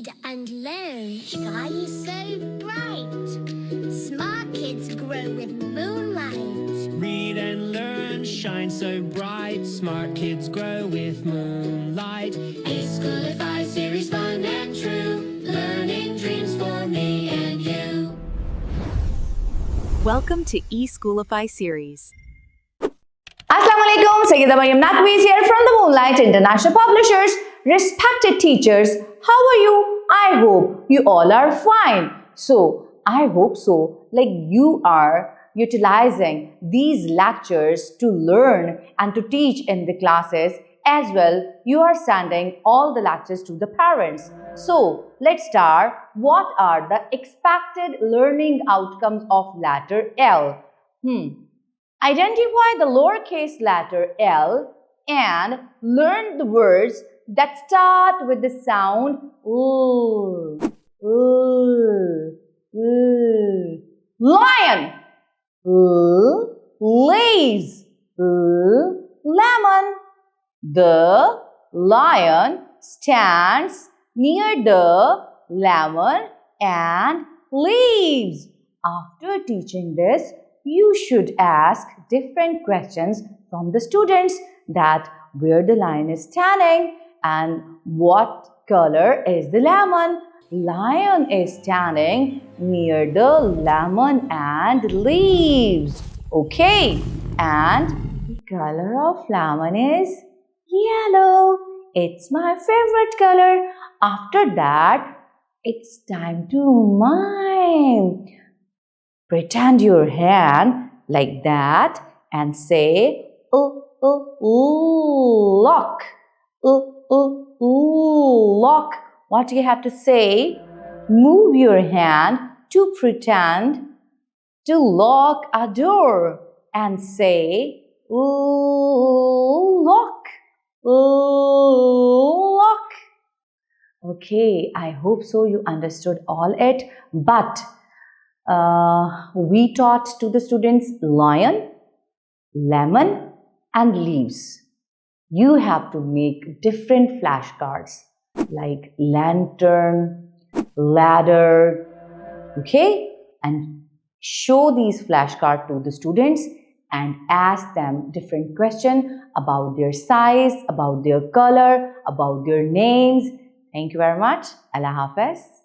read and learn. Sky is so bright. Smart kids grow with moonlight. Read and learn, shine so bright. Smart kids grow with moonlight. eSchoolify series, fun and true. Learning dreams for me and you. Welcome to eSchoolify series. Assalamualaikum, Sayyida Maryam Naqvi here from the Moonlight International Publishers. Respected teachers, how are you? I hope you all are fine. So, I hope so, like you are utilizing these lectures to learn and to teach in the classes. As well, you are sending all the lectures to the parents. So, let's start. What are the expected learning outcomes of letter L? Identify the lowercase letter L and learn the words that start with the sound L. Lion, leaves, lemon. The lion stands near the lemon and leaves. After teaching this, you should ask different questions from the students that where the lion is standing and what color is the lemon. Lion is standing near the lemon and leaves. Okay, and the color of lemon is yellow. It's my favorite color. After that, it's time to mime. Pretend your hand like that and say, lock. Lock. What do you have to say? Move your hand to pretend to lock a door and say, lock. Lock. Okay, I hope so you understood all it, but we taught to the students lion, lemon and leaves. You have to make different flashcards like lantern, ladder, okay? And show these flashcards to the students and ask them different questions about their size, about their color, about their names. Thank you very much. Allah Hafiz.